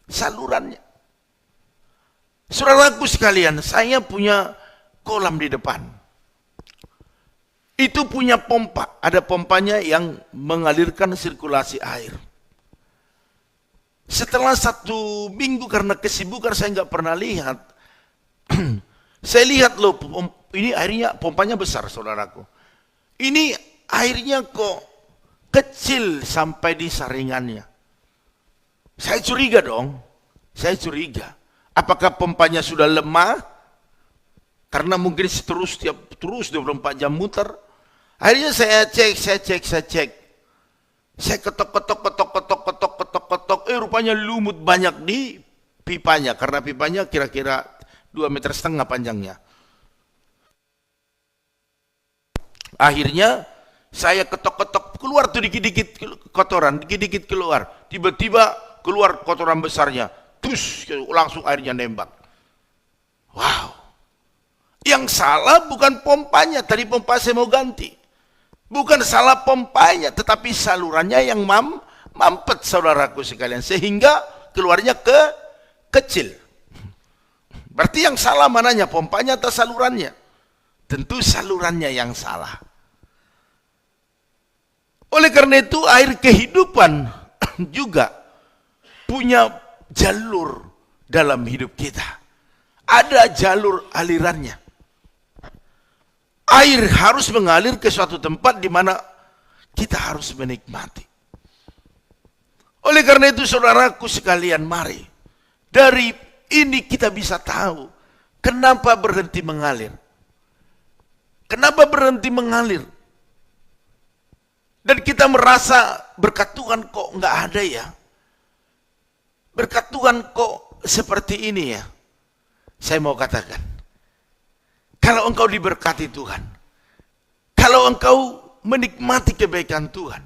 Salurannya. Saudaraku sekalian, saya punya kolam di depan. Itu punya pompa, ada pompanya yang mengalirkan sirkulasi air. Setelah 1 minggu karena kesibukan saya nggak pernah lihat. Saya lihat loh, ini airnya pompanya besar saudaraku. Ini airnya kok kecil sampai di saringannya. Saya curiga dong, saya curiga. Apakah pompanya sudah lemah? Karena mungkin terus 24 jam muter. Akhirnya saya cek. Saya ketok. Rupanya lumut banyak di pipanya. Karena pipanya kira-kira 2,5 meter panjangnya. Akhirnya saya ketok-ketok, keluar tuh dikit-dikit kotoran, dikit-dikit keluar. Tiba-tiba keluar kotoran besarnya. Terus langsung airnya nembak. Wow. Yang salah bukan pompanya, tadi pompa saya mau ganti. Bukan salah pompanya, tetapi salurannya yang mampet saudaraku sekalian. Sehingga keluarnya kecil. Berarti yang salah mananya, pompanya atau salurannya? Tentu salurannya yang salah. Oleh karena itu air kehidupan juga punya jalur dalam hidup kita. Ada jalur alirannya. Air harus mengalir ke suatu tempat di mana kita harus menikmati. Oleh karena itu saudaraku sekalian, mari dari ini kita bisa tahu kenapa berhenti mengalir. Kenapa berhenti mengalir? Dan kita merasa berkat Tuhan kok nggak ada ya. Berkat Tuhan kok seperti ini ya. Saya mau katakan, kalau engkau diberkati Tuhan, kalau engkau menikmati kebaikan Tuhan,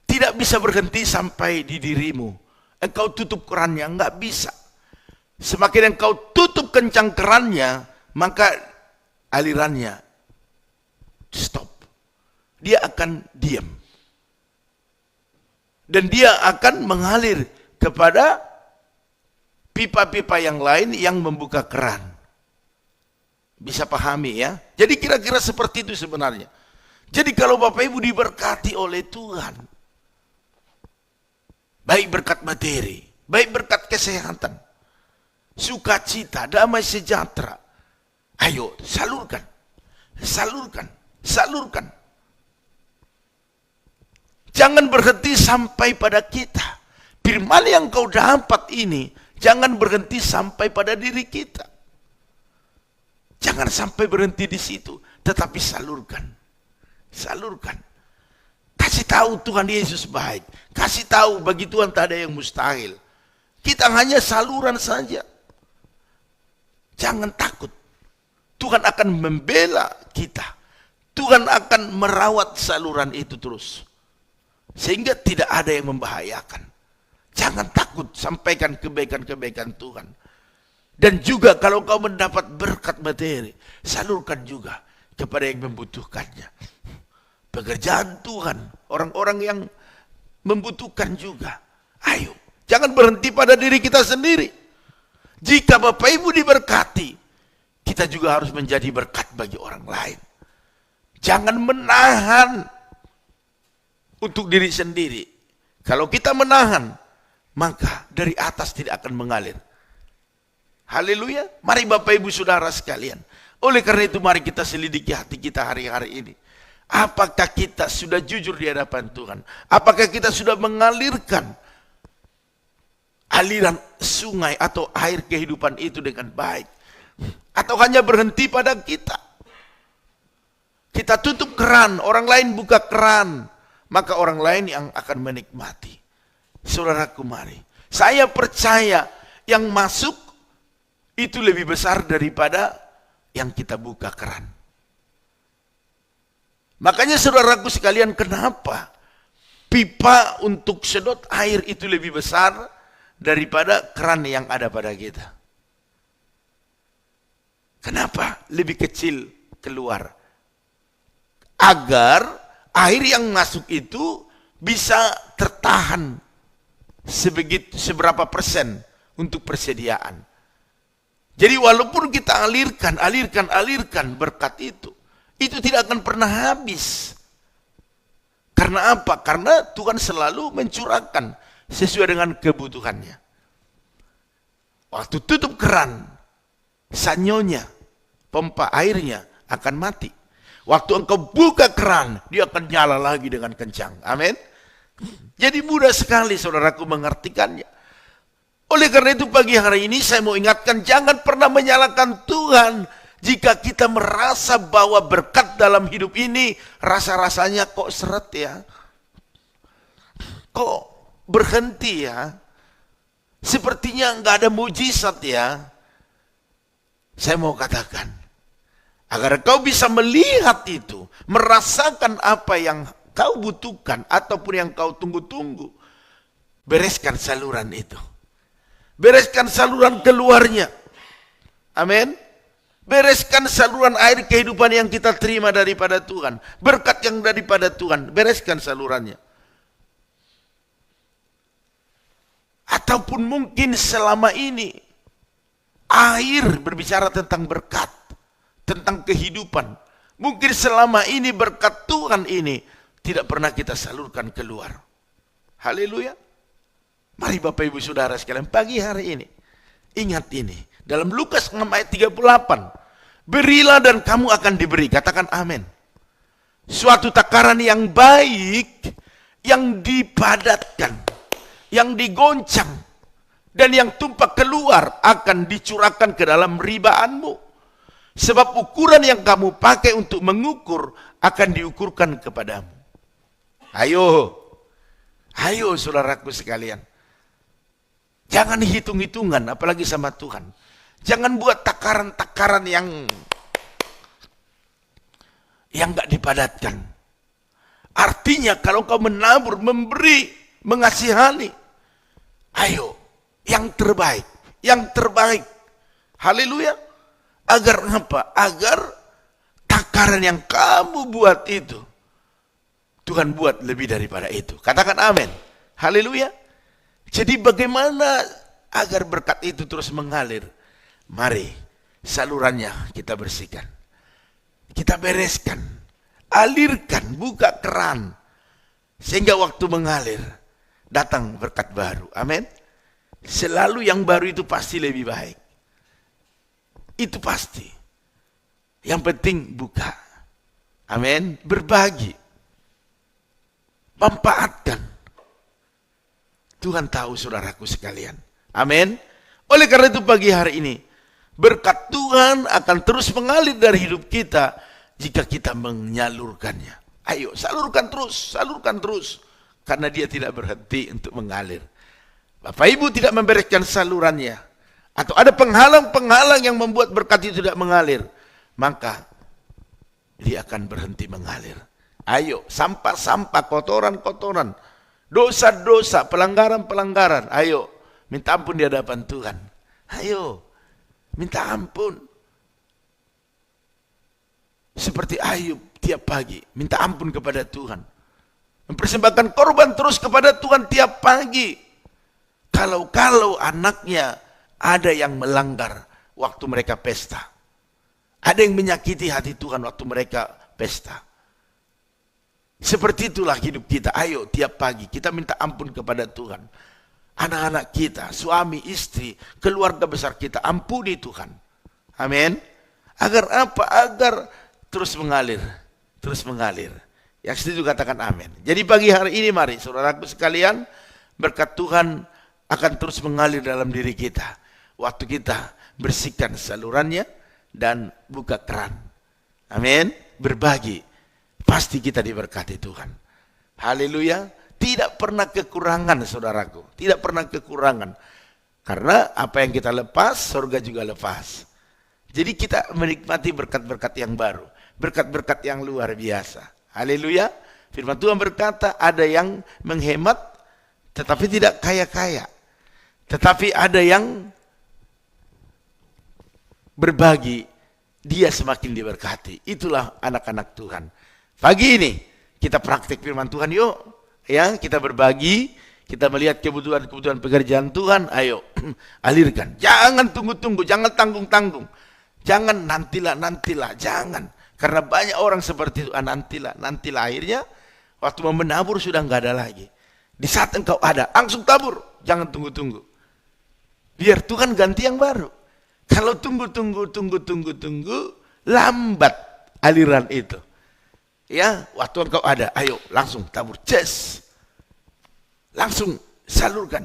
tidak bisa berhenti sampai di dirimu. Engkau tutup kerannya, nggak bisa. Semakin engkau tutup kencang kerannya, maka alirannya stop. Dia akan diam. Dan dia akan mengalir kepada pipa-pipa yang lain yang membuka keran. Bisa pahami ya? Jadi kira-kira seperti itu sebenarnya. Jadi kalau Bapak Ibu diberkati oleh Tuhan, baik berkat materi, baik berkat kesehatan, sukacita, damai sejahtera, ayo salurkan, salurkan, salurkan. Jangan berhenti sampai pada kita. Firman yang kau dapat ini, jangan berhenti sampai pada diri kita. Jangan sampai berhenti di situ, tetapi salurkan. Salurkan. Kasih tahu Tuhan Yesus baik. Kasih tahu bagi Tuhan tak ada yang mustahil. Kita hanya saluran saja. Jangan takut. Tuhan akan membela kita. Tuhan akan merawat saluran itu terus. Sehingga tidak ada yang membahayakan. Jangan takut, sampaikan kebaikan-kebaikan Tuhan. Dan juga kalau kau mendapat berkat materi, salurkan juga kepada yang membutuhkannya. Pekerjaan Tuhan, orang-orang yang membutuhkan juga. Ayo, jangan berhenti pada diri kita sendiri. Jika Bapak Ibu diberkati, kita juga harus menjadi berkat bagi orang lain. Jangan menahan untuk diri sendiri. Kalau kita menahan, maka dari atas tidak akan mengalir. Haleluya. Mari Bapak Ibu Saudara sekalian. Oleh karena itu mari kita selidiki hati kita hari-hari ini. Apakah kita sudah jujur di hadapan Tuhan? Apakah kita sudah mengalirkan aliran sungai atau air kehidupan itu dengan baik? Atau hanya berhenti pada kita? Kita tutup keran, orang lain buka keran, maka orang lain yang akan menikmati. Saudaraku mari, saya percaya yang masuk itu lebih besar daripada yang kita buka keran. Makanya saudaraku sekalian, kenapa pipa untuk sedot air itu lebih besar daripada keran yang ada pada kita? Kenapa lebih kecil keluar? Agar air yang masuk itu bisa tertahan tahan seberapa persen untuk persediaan. Jadi walaupun kita alirkan berkat itu tidak akan pernah habis. Karena apa? Karena Tuhan selalu mencurahkan sesuai dengan kebutuhannya. Waktu tutup keran, sanyonya, pompa airnya akan mati. Waktu engkau buka keran, dia akan nyala lagi dengan kencang. Amin. Jadi mudah sekali saudaraku mengartikannya. Oleh karena itu pagi hari ini saya mau ingatkan, jangan pernah menyalahkan Tuhan. Jika kita merasa bahwa berkat dalam hidup ini rasa-rasanya kok seret ya. Kok berhenti ya. Sepertinya nggak ada mujizat ya. Saya mau katakan, agar kau bisa melihat itu, merasakan apa yang kau butuhkan ataupun yang kau tunggu-tunggu, bereskan saluran itu. Bereskan saluran keluarnya. Amin. Bereskan saluran air kehidupan yang kita terima daripada Tuhan. Berkat yang daripada Tuhan. Bereskan salurannya. Ataupun mungkin selama ini air berbicara tentang berkat. Tentang kehidupan. Mungkin selama ini berkat Tuhan ini tidak pernah kita salurkan keluar. Haleluya. Mari Bapak Ibu Saudara sekalian, pagi hari ini ingat ini. Dalam Lukas 6 ayat 38. Berilah dan kamu akan diberi. Katakan amin. Suatu takaran yang baik, yang dipadatkan, yang digoncang, dan yang tumpah keluar akan dicurahkan ke dalam ribaanmu. Sebab ukuran yang kamu pakai untuk mengukur akan diukurkan kepadamu. Ayo saudaraku sekalian. Jangan hitung-hitungan, apalagi sama Tuhan. Jangan buat takaran-takaran yang gak dipadatkan. Artinya kalau kau menabur, memberi, mengasihani, ayo, yang terbaik. Haleluya. Agar apa? Agar takaran yang kamu buat itu, Tuhan buat lebih daripada itu. Katakan amin. Haleluya. Jadi bagaimana agar berkat itu terus mengalir? Mari salurannya kita bersihkan. Kita bereskan. Alirkan, buka keran. Sehingga waktu mengalir, datang berkat baru. Amin. Selalu yang baru itu pasti lebih baik. Itu pasti. Yang penting buka. Amin. Berbagi. Manfaatkan. Tuhan tahu saudaraku sekalian. Amin. Oleh karena itu pagi hari ini, berkat Tuhan akan terus mengalir dari hidup kita jika kita menyalurkannya. Ayo, salurkan terus. Karena dia tidak berhenti untuk mengalir. Bapak Ibu tidak membereskan salurannya, atau ada penghalang-penghalang yang membuat berkat itu tidak mengalir, maka dia akan berhenti mengalir. Ayo, sampah-sampah, kotoran-kotoran, dosa-dosa, pelanggaran-pelanggaran, ayo, minta ampun di hadapan Tuhan. Ayo, minta ampun. Seperti Ayub tiap pagi, minta ampun kepada Tuhan. Mempersembahkan korban terus kepada Tuhan tiap pagi. Kalau anaknya ada yang melanggar waktu mereka pesta. Ada yang menyakiti hati Tuhan waktu mereka pesta. Seperti itulah hidup kita. Ayo tiap pagi kita minta ampun kepada Tuhan. Anak-anak kita, suami, istri, keluarga besar kita, ampuni Tuhan. Amin. Agar apa? Agar terus mengalir. Yang setuju katakan amin. Jadi pagi hari ini mari saudaraku sekalian, berkat Tuhan akan terus mengalir dalam diri kita. Waktu kita bersihkan salurannya dan buka keran. Amin. Berbagi. Pasti kita diberkati Tuhan. Haleluya. Tidak pernah kekurangan saudaraku. Tidak pernah kekurangan. Karena apa yang kita lepas, surga juga lepas. Jadi kita menikmati berkat-berkat yang baru. Berkat-berkat yang luar biasa. Haleluya. Firman Tuhan berkata, ada yang menghemat, tetapi tidak kaya-kaya. Tetapi ada yang berbagi, dia semakin diberkati. Itulah anak-anak Tuhan. Pagi ini, kita praktik firman Tuhan yuk. ya, kita berbagi, kita melihat kebutuhan-kebutuhan pekerjaan Tuhan, ayo alirkan. Jangan tunggu-tunggu, jangan tanggung-tanggung. Jangan nantilah, jangan. Karena banyak orang seperti itu, nantilah. Akhirnya waktu mau menabur sudah nggak ada lagi. Di saat engkau ada, langsung tabur. Jangan tunggu-tunggu. Biar Tuhan ganti yang baru. Kalau tunggu, lambat aliran itu. Ya, waktu engkau ada, ayo langsung tabur. Langsung salurkan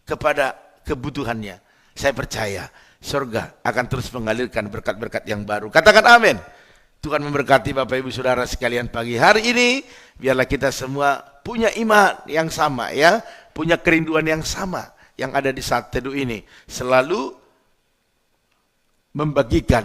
kepada kebutuhannya. Saya percaya surga akan terus mengalirkan berkat-berkat yang baru. Katakan amin. Tuhan memberkati Bapak Ibu Saudara sekalian pagi hari ini. Biarlah kita semua punya iman yang sama, ya, punya kerinduan yang sama yang ada di saat teduh ini. Selalu membagikan